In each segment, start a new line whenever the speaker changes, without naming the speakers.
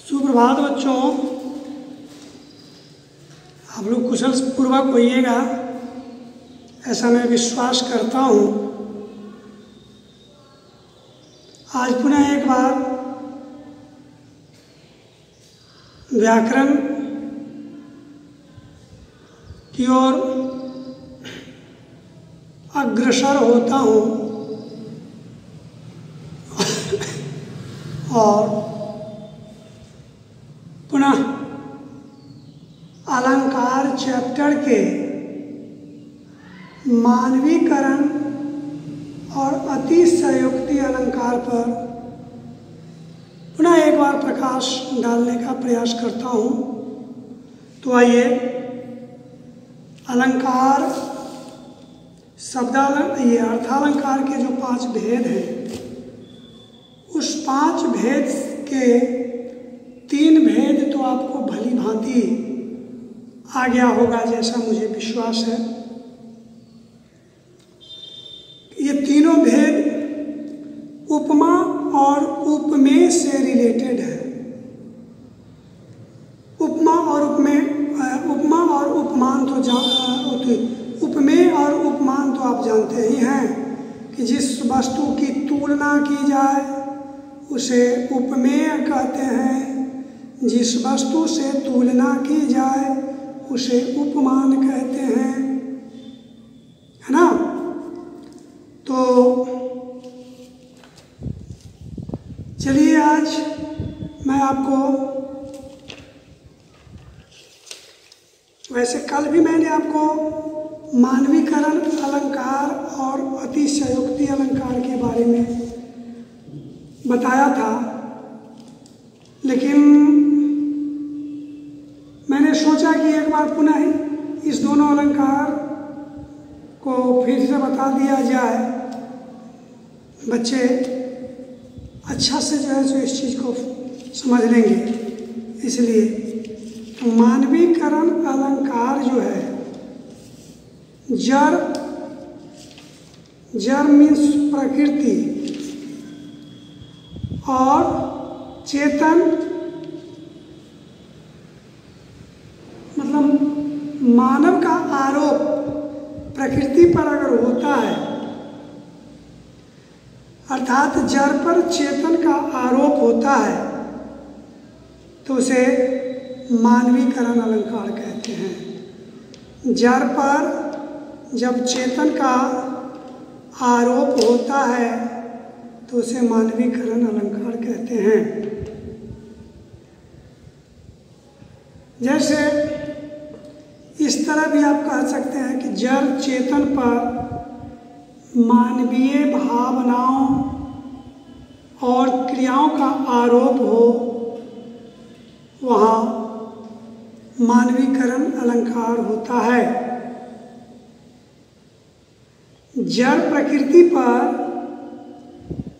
सुप्रभात बच्चों, आप लोग कुशल पूर्वक होइएगा ऐसा मैं विश्वास करता हूँ। आज पुनः एक बार व्याकरण की ओर अग्रसर होता हूँ और पुनः अलंकार चैप्टर के मानवीकरण और अतिशयोक्ति अलंकार पर पुनः एक बार प्रकाश डालने का प्रयास करता हूँ। तो आइए, अलंकार ये अर्थालंकार के जो 5 भेद हैं, उस 5 भेद के 3 भेद तो आपको भली भांति आ गया होगा जैसा मुझे विश्वास है। ये तीनों भेद उपमा और उपमेय से रिलेटेड है। उपमा और उपमान उपमेय और उपमान तो आप जानते ही हैं कि जिस वस्तु की तुलना की जाए उसे उपमेय कहते हैं, जिस वस्तु से तुलना की जाए उसे उपमान कहते हैं, है ना। तो चलिए, आज मैं आपको, वैसे कल भी मैंने आपको मानवीकरण अलंकार और अतिशयोक्ति अलंकार के बारे में बताया था, लेकिन मैंने सोचा कि एक बार पुनः इस दोनों अलंकार को फिर से बता दिया जाए। बच्चे अच्छा से जो है सो इस चीज़ को समझ लेंगे। इसलिए तो मानवीकरण अलंकार जो है, जड़ मीन्स प्रकृति और चेतन मतलब मानव का आरोप प्रकृति पर अगर होता है, अर्थात जड़ पर चेतन का आरोप होता है, तो उसे मानवीकरण अलंकार कहते हैं। जड़ पर जब चेतन का आरोप होता है तो उसे मानवीकरण अलंकार कहते हैं। जैसे इस तरह भी आप कह सकते हैं कि जड़ चेतन पर मानवीय भावनाओं और क्रियाओं का आरोप हो, वहाँ मानवीकरण अलंकार होता है। जड़ प्रकृति पर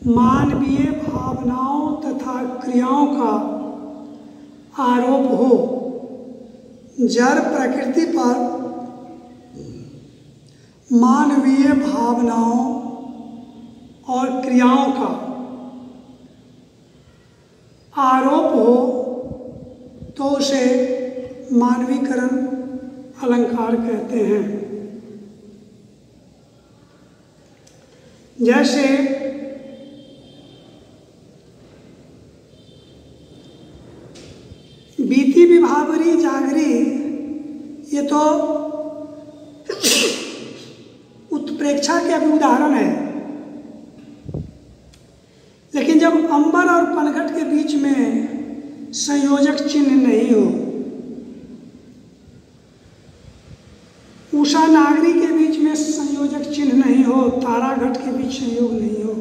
मानवीय भावनाओं तथा क्रियाओं का आरोप हो, जड़ प्रकृति पर मानवीय भावनाओं और क्रियाओं का आरोप हो, तो उसे मानवीकरण अलंकार कहते हैं। जैसे बीती विभावरी जागरी, ये तो उत्प्रेक्षा के अभी उदाहरण है। लेकिन जब अंबर और पनघट के बीच में संयोजक चिन्ह नहीं हो, उषा नागरी के बीच में संयोजक चिन्ह नहीं हो, ताराघट के बीच संयोग नहीं हो,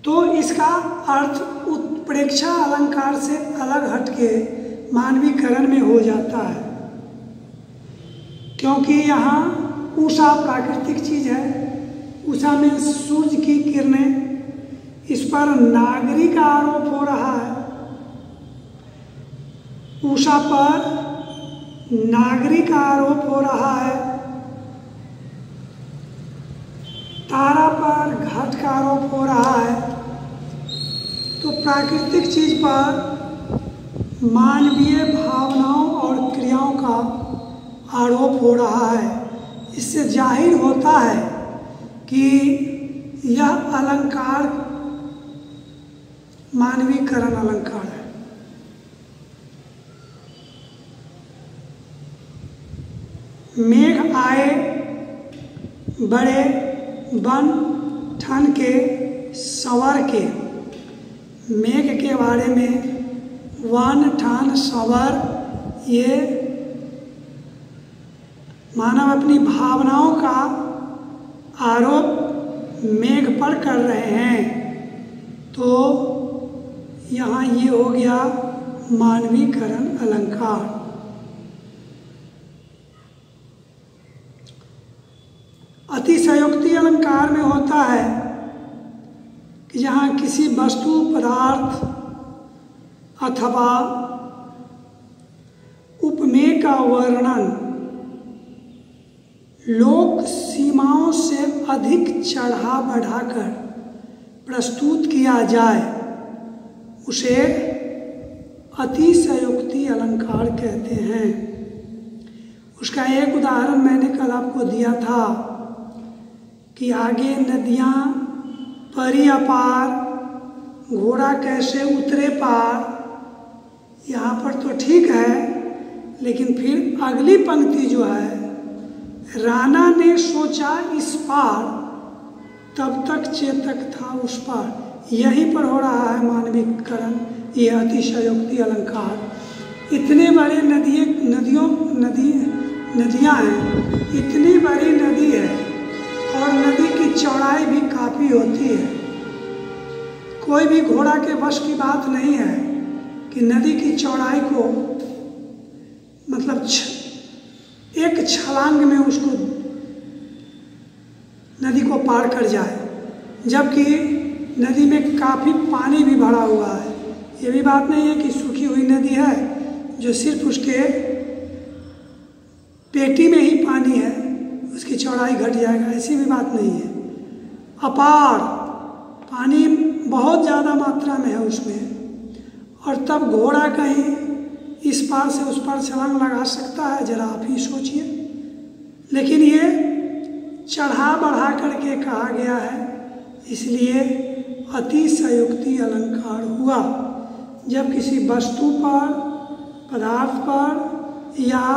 तो इसका अर्थ उत्प्रेक्षा अलंकार से अलग हटके मानवीकरण में हो जाता है। क्योंकि यहाँ उषा प्राकृतिक चीज है, उषा में सूर्य की किरणें, इस पर नागरी का आरोप हो रहा है। उषा पर नागरी का आरोप हो रहा है, तारा पर घट का आरोप हो रहा है। तो प्राकृतिक चीज पर मानवीय भावनाओं और क्रियाओं का आरोप हो रहा है। इससे जाहिर होता है कि यह अलंकार मानवीकरण अलंकार है। मेघ आए बड़े बन ठन के सवर के। मेघ के बारे में वन ठन सवर, ये मानव अपनी भावनाओं का आरोप मेघ पर कर रहे हैं, तो यहाँ ये हो गया मानवीकरण अलंकार। अतिशयोक्ति अलंकार में होता है कि जहाँ किसी वस्तु, पदार्थ अथवा उपमेय का वर्णन लोक सीमाओं से अधिक चढ़ा बढ़ाकर प्रस्तुत किया जाए, उसे अतिशयोक्ति अलंकार कहते हैं। उसका एक उदाहरण मैंने कल आपको दिया था कि आगे नदियाँ परी अपार, घोड़ा कैसे उतरे पार। यहाँ पर तो ठीक है, लेकिन फिर अगली पंक्ति जो है, राणा ने सोचा इस पार, तब तक चेतक था उस पार। यहीं पर हो रहा है मानवीकरण, ये अतिशयोक्ति अलंकार। इतने बड़े नदियाँ हैं, इतनी बड़ी नदी है और नदी की चौड़ाई भी काफ़ी होती है। कोई भी घोड़ा के वश की बात नहीं है कि नदी की चौड़ाई को मतलब एक छलांग में उसको नदी को पार कर जाए, जबकि नदी में काफ़ी पानी भी भरा हुआ है। ये भी बात नहीं है कि सूखी हुई नदी है जो सिर्फ उसके पेटी में ही पानी है, उसकी चौड़ाई घट जाएगा, ऐसी भी बात नहीं है। अपार पानी बहुत ज़्यादा मात्रा में है उसमें, और तब घोड़ा कहीं इस पार से उस पार छलांग लगा सकता है, जरा आप ही सोचिए। लेकिन ये चढ़ा बढ़ा करके कहा गया है, इसलिए अतिशयोक्ति अलंकार हुआ। जब किसी वस्तु पर, पदार्थ पर या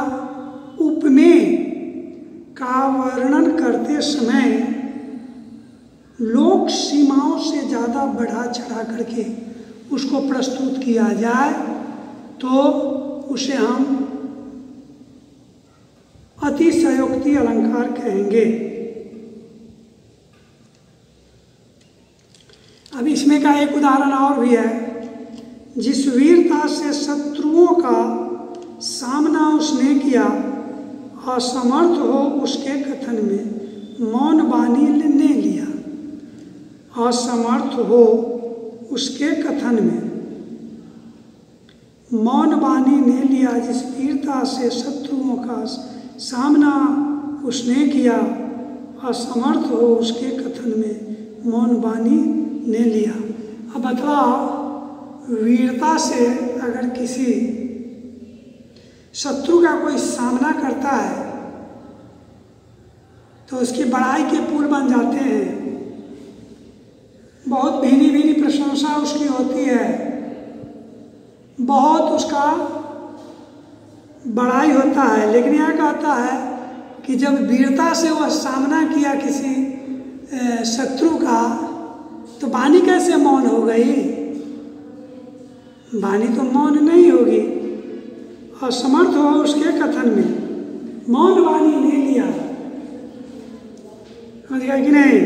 उपमेय का वर्णन करते समय लोक सीमाओं से ज़्यादा बढ़ा चढ़ा करके उसको प्रस्तुत किया जाए, तो उसे हम अतिशयोक्ति अलंकार कहेंगे। अब इसमें का एक उदाहरण और भी है। जिस वीरता से शत्रुओं का सामना उसने किया, असमर्थ हो उसके कथन में मौन वाणी ने लिया। असमर्थ हो उसके कथन में मौन वाणी ने लिया। जिस वीरता से शत्रुओं का सामना उसने किया, असमर्थ हो उसके कथन में मौन वाणी ने लिया। अब बताओ, वीरता से अगर किसी शत्रु का कोई सामना करता है तो उसकी बड़ाई के पुल बन जाते हैं, बहुत भीनी भीनी प्रशंसा उसकी होती है, बहुत उसका बड़ाई होता है। लेकिन यह कहता है कि जब वीरता से वह सामना किया किसी शत्रु का, तो वाणी कैसे मौन हो गई? वाणी तो मौन नहीं होगी। असमर्थ हो उसके कथन में मौन वाणी ने लिया, समझ गया कि नहीं?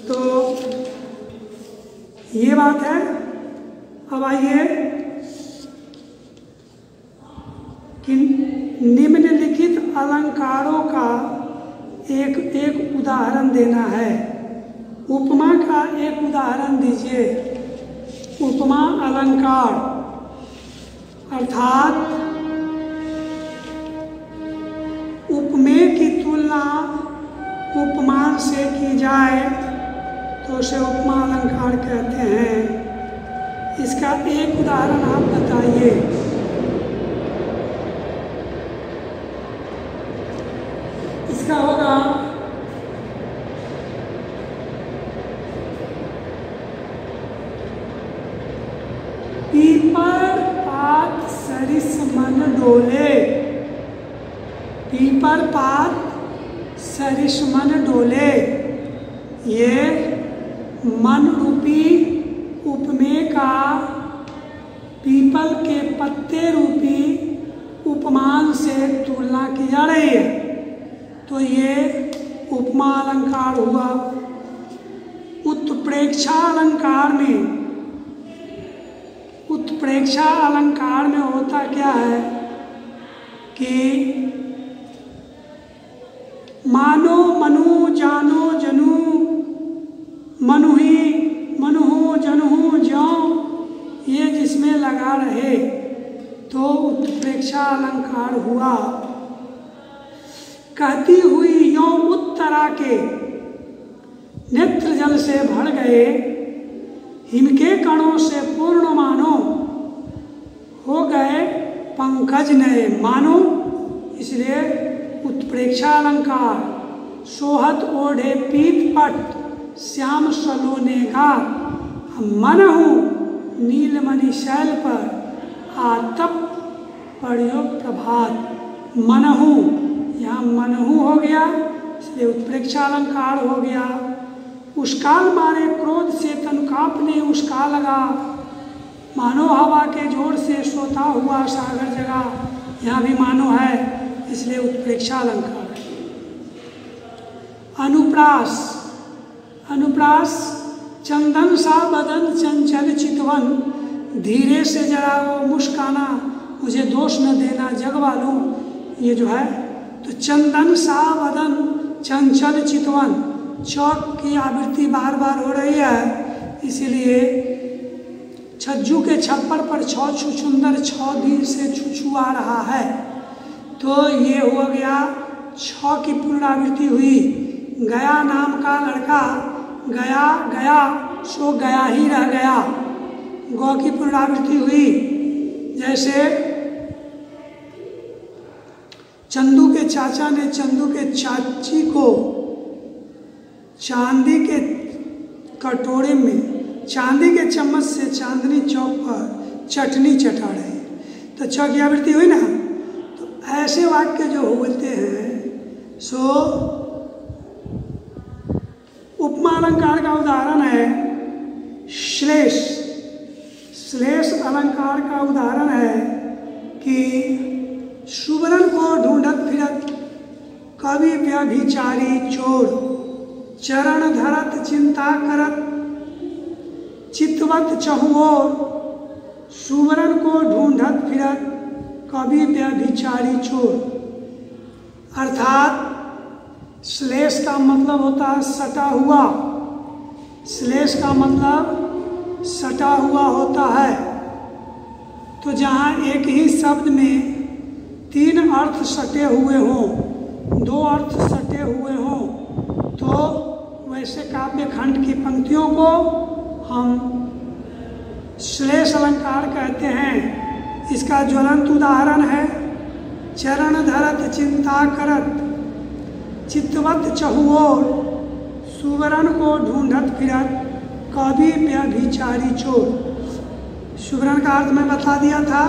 तो ये बात है। अब आइए कि निम्नलिखित अलंकारों का एक उदाहरण देना है। उपमा का एक उदाहरण दीजिए। उपमा अलंकार अर्थात उपमेय की तुलना उपमान से की जाए तो उसे उपमा अलंकार कहते हैं। इसके इसका एक उदाहरण आप बताइए। इसका होगा पीपर पात सरिस मन डोले। पीपर पात सरिस मन डोले, ये मन रूपी उपमेय का पीपल के पत्ते रूपी उपमान से तुलना की जा रही है। तो ये उपमा अलंकार हुआ। उत्प्रेक्षा अलंकार में, उत्प्रेक्षा अलंकार में होता क्या है कि मानो मनु जानो जनु मनुही मनुहु जनुहु ज्यों, ये जिसमें लगा रहे तो उत्प्रेक्षा अलंकार हुआ। कहती हुई यों उत्तरा के नेत्र जल से भर गए, हिम के कणों से पूर्ण मानो हो गए पंकज नए। मानो इसलिए उत्प्रेक्षा अलंकार। सोहत ओढ़े पीत पट श्याम सलोने का, मनहु नीलमणि शैल पर आतप पड़ियो प्रभात। मनहु, यहाँ मनहु हो गया इसलिए उत्प्रेक्षा अलंकार हो गया। उस्काल मारे क्रोध से तन कांपने उस्का लगा, मानो हवा के जोर से सोता हुआ सागर जगा। यहाँ भी मानो है इसलिए उत्प्रेक्षा अलंकार है। अनुप्रास, अनुप्रास चंदन सा बदन चंचल चितवन, धीरे से जरा वो मुस्काना मुझे दोष न देना जग वालों। ये जो है तो चंदन सा बदन चंचल चितवन, चौक की आवृत्ति बार बार हो रही है इसीलिए छज्जू के छप्पर पर छौ छुछुंदर छौ दिन से छुछू आ रहा है। तो ये हो गया छौ की पुनरावृत्ति हुई। गया नाम का लड़का गया गया सो गया ही रह गया, गौ की पुनरावृत्ति हुई। जैसे चंदू के चाचा ने चंदू के चाची को चांदी के कटोरे में चांदी के चम्मच से चांदनी चौक पर चटनी चटा रहे, तो छ की आवृत्ति हुई ना। तो ऐसे वाक्य जो होते हैं सो उपमा अलंकार का उदाहरण है श्लेष। श्लेष अलंकार का उदाहरण है कि सुवर्ण को ढूंढत फिरत कवि व्यभिचारी चोर, चरण धरत चिंता करत चितवत चहुओर। सुवर्ण को ढूंढत फिरत कवि व्यभिचारी चोर, अर्थात श्लेष का मतलब होता है सटा हुआ। श्लेष का मतलब सटा हुआ होता है। तो जहाँ एक ही शब्द में तीन अर्थ सटे हुए हों, दो अर्थ सटे हुए हों, तो वैसे काव्य खंड की पंक्तियों को हम श्लेष अलंकार कहते हैं। इसका ज्वलंत उदाहरण है चरण धरत चिंता करत चितवत चहुओर, सुवर्ण को ढूंढत फिरत कवि व्यभिचारी चोर। सुवर्ण का अर्थ मैं बता दिया था,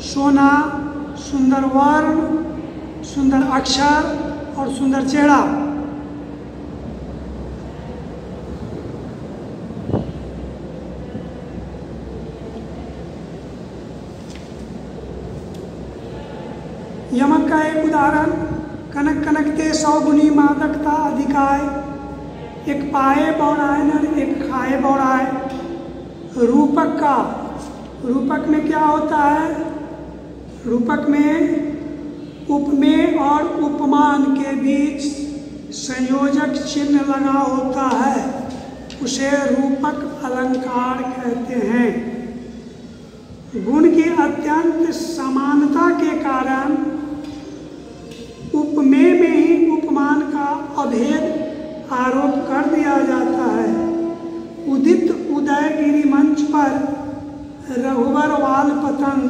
सोना, सुंदर वर्ण, सुंदर अक्षर और सुंदर चेहरा। यमक का एक उदाहरण कनक कनकते सौगुनी मादकता अधिकाय, एक पाए बौड़ाए नर एक खाए बौड़ाए। रूपक का, रूपक में क्या होता है? रूपक में उपमेय और उपमान के बीच संयोजक चिन्ह लगा होता है, उसे रूपक अलंकार कहते हैं। गुण की अत्यंत समानता के कारण उपमेय में ही उपमान का अभेद आरोप कर दिया जाता है। उदित उदयगिरी मंच पर रघुवर वाल पतंग,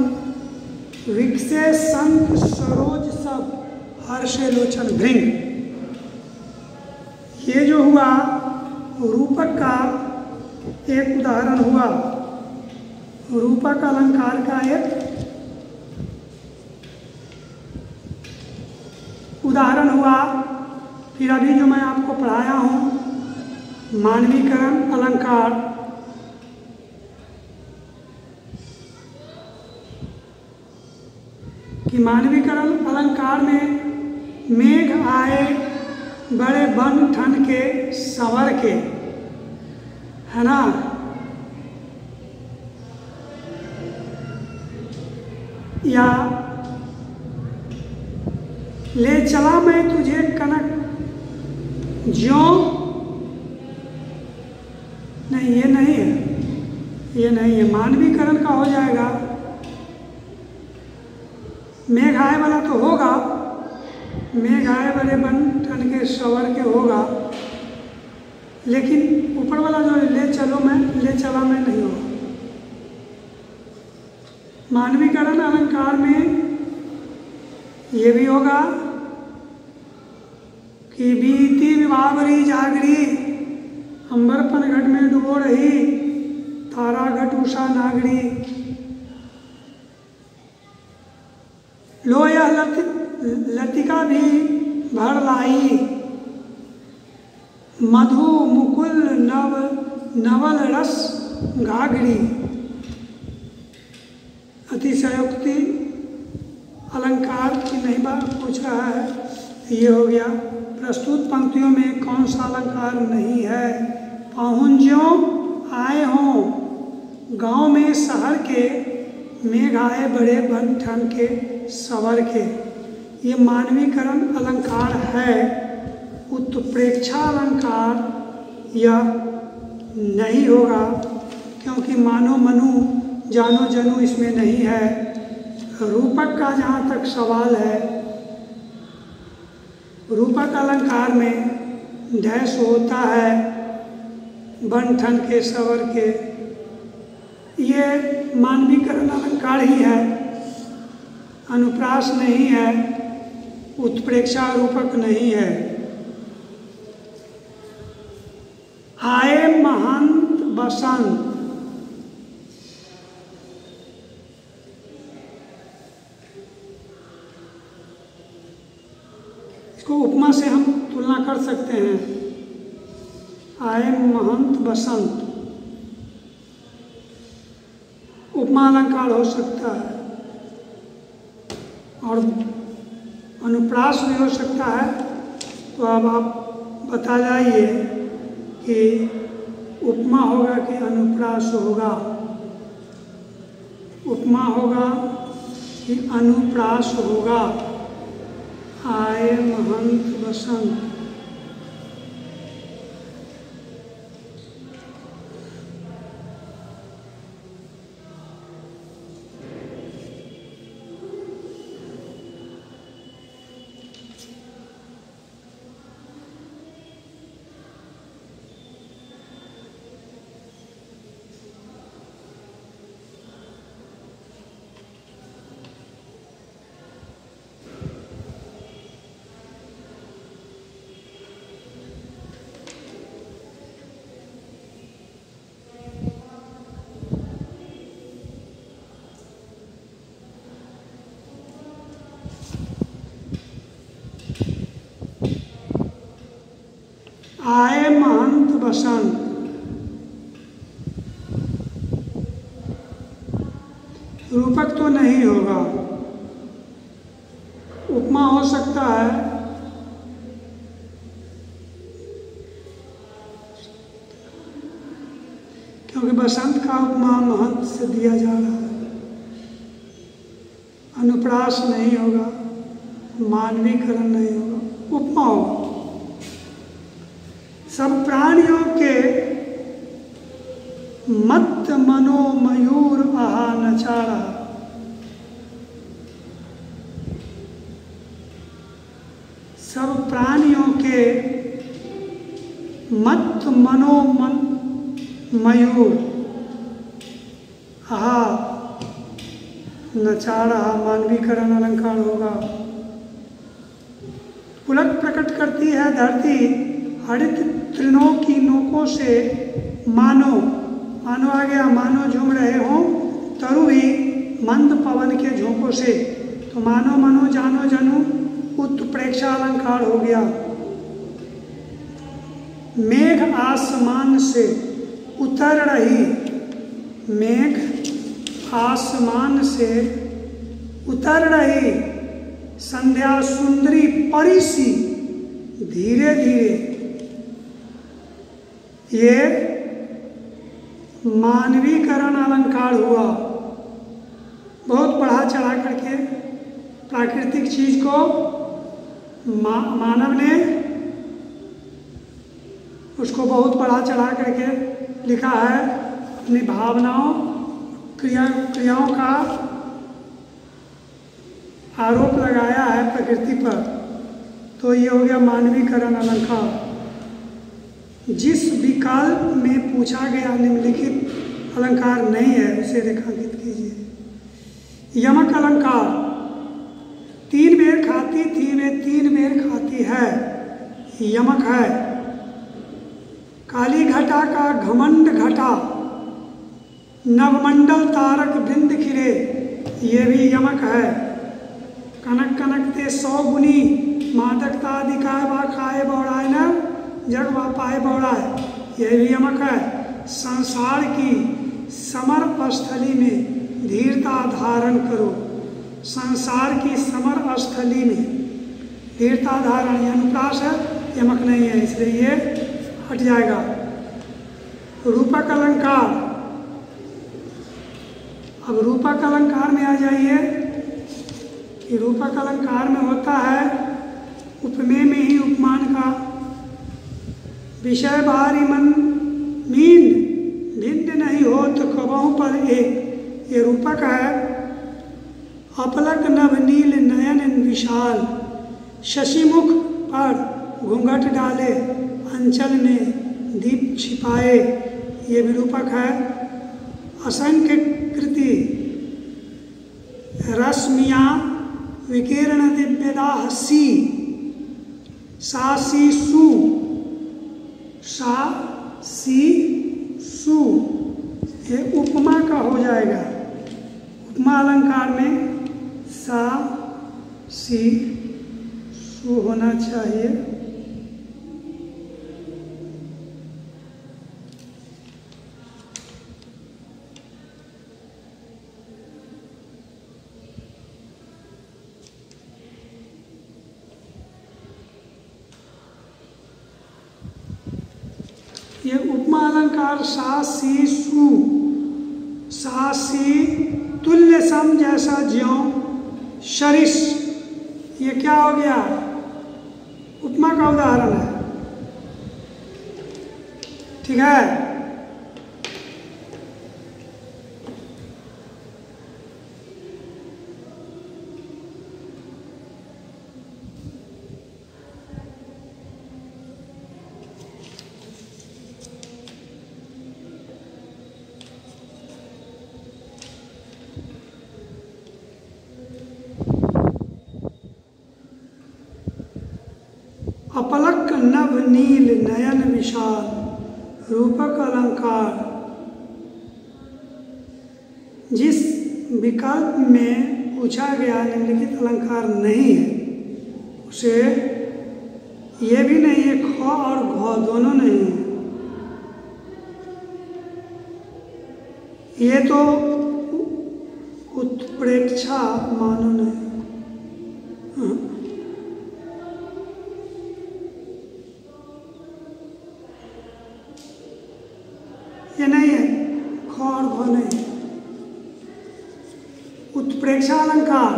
विकसे संत सरोज सब, हर्षे लोचन भृंग। ये जो हुआ रूपक का एक उदाहरण हुआ, रूपक अलंकार का एक उदाहरण हुआ। फिर अभी जो मैं आपको पढ़ाया हूँ मानवीकरण अलंकार, कि मानवीकरण अलंकार में मेघ आए बड़े बन ठन के संवर के, है ना। या ले चला मैं तुझे कनक ज्यों, नहीं ये नहीं है, ये नहीं है, मानवीकरण का हो जाएगा। मेघ आए वाला तो होगा, मेघ आए बड़े बन ठन के सवर के होगा, लेकिन ऊपर वाला जो ले चलो मैं, ले चला मैं नहीं होगा। मानवीकरण अलंकार में ये भी होगा कि बीती विभावरी जागरी, अंबर पनघट में डुबो रही, तारा घट उषा नागरी। लो यह लतिका भी भर लाई, मधु मुकुल नवल रस घाघरी। अतिशयोक्ति अलंकार की नहीं बात पूछ रहा है, ये हो गया। प्रस्तुत पंक्तियों में कौन सा अलंकार नहीं है? पाहुन ज्यों आए हों गांव में शहर के, मेघ आए बड़े बन ठन के सवर के। ये मानवीकरण अलंकार है। उत्प्रेक्षा अलंकार यह नहीं होगा, क्योंकि मानो मनु जानो जनु इसमें नहीं है। रूपक का जहाँ तक सवाल है, रूपक अलंकार में डैश होता है बन ठन के सवर के, ये मानवीकरण अलंकार ही है, अनुप्रास नहीं है, उत्प्रेक्षा रूपक नहीं है। आए महंत बसंत, इसको उपमा से हम तुलना कर सकते हैं। आए महंत बसंत उपमा अलंकार हो सकता है, और अनुप्रास भी हो सकता है। तो अब आप बता जाइए कि उपमा होगा कि अनुप्रास होगा, उपमा होगा कि अनुप्रास होगा। आए महंत बसंत, आए महंत बसंत, रूपक तो नहीं होगा, उपमा हो सकता है। क्योंकि बसंत का उपमा महंत से दिया जा रहा है। अनुप्रास नहीं होगा, मानवीकरण नहीं होगा, उपमा होगा। सब प्राणियों के मत मनो मयूर आहा नचारा, सब प्राणियों के मत मनो मन मयूर आहा नचा रहा मानवीकरण अलंकार होगा। पुलक प्रकट करती है धरती हरित तृणों की नोकों से, मानो मानो आ गया, मानो झूम रहे हों तरु भी मंद पवन के झोंकों से। तो मानो मनो जानो जनु उत्प्रेक्षा अलंकार हो गया। मेघ आसमान से उतर रही, मेघ आसमान से उतर रही संध्या सुंदरी परी सी धीरे धीरे। ये मानवीकरण अलंकार हुआ। बहुत बढ़ा चढ़ा करके प्राकृतिक चीज को मानव ने उसको बहुत बढ़ा चढ़ा करके लिखा है, अपनी भावनाओं क्रियाओं का आरोप लगाया है प्रकृति पर। तो ये हो गया मानवीकरण अलंकार। जिस विकल्प में पूछा गया निम्नलिखित अलंकार नहीं है उसे रेखांकित कीजिए। यमक अलंकार। 3 बेर खाती थी वे 3 बेर खाती है, यमक है। काली घटा का घमंड घटा, नवमंडल तारक वृंद खिरे, ये भी यमक है। कनक कनकते 100 गुनी, मादकता दिखाए वा खाए बौड़ाए न जग वा पाए बौड़ाए, यह भी यमक है। संसार की समर स्थली में धीरता धारण करो, संसार की समर स्थली में धीरता धारण, यह अनुप्रास है, यमक नहीं है, इसलिए ये हट जाएगा। रूपक अलंकार। अब रूपक अलंकार में आ जाइए कि रूपक अलंकार में होता है उपमेय में ही उपमान का विषय बारी मन मीन भिन्न नहीं हो तो कबहू पर एक, ये रूपक है। अपलक नभ नील नयन विशाल, शशिमुख पर घूंघट डाले अंचल में दीप छिपाए, ये भी रूपक है। असंख्य कृति रश्मियाँ विकीर्ण दिव्यदा सी, सा सी सु, सा सी सु, ये उपमा का हो जाएगा। उपमा अलंकार में सा सी सु होना चाहिए। ये उपमा अलंकार सा सी सु, सा सी तुल्य सम जैसा ज्यों शरिस, ये क्या हो गया? उपमा का उदाहरण है। ठीक है। अपलक नभ नील नयन विशाल, रूपक अलंकार। जिस विकल्प में पूछा गया निम्नलिखित अलंकार नहीं है उसे, ये भी नहीं है, ख और घ दोनों नहीं है, ये तो उत्प्रेक्षा मानो नहीं। ये नहीं है, ख और घ नहीं। उत्प्रेक्षा अलंकार,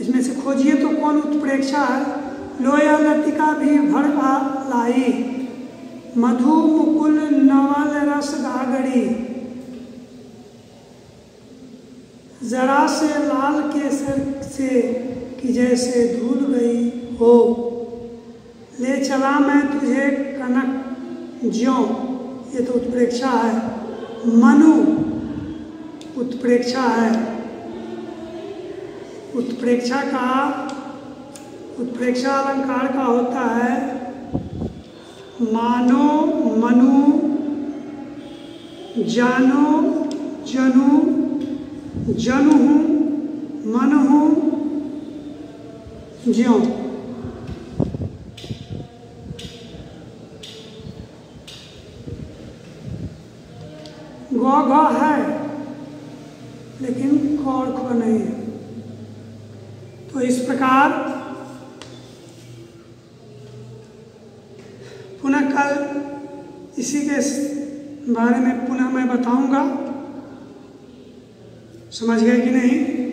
इसमें से खोजिए तो कौन उत्प्रेक्षा है। लोया लतिका भी भर आ लाई, मधु मुकुल नवल रस गागड़ी, जरा से लाल केसर से कि जैसे धूल गई हो, ले चला मैं तुझे कनक ज्यों, ये तो उत्प्रेक्षा है। मनु उत्प्रेक्षा है। उत्प्रेक्षा अलंकार का होता है मानो, मनु, जानो, जनु, जनुहु, मनहु, ज्यों। गौ घ है लेकिन क और ख नहीं है। तो इस प्रकार पुनः कल इसी के बारे में पुनः मैं बताऊंगा। समझ गए कि नहीं?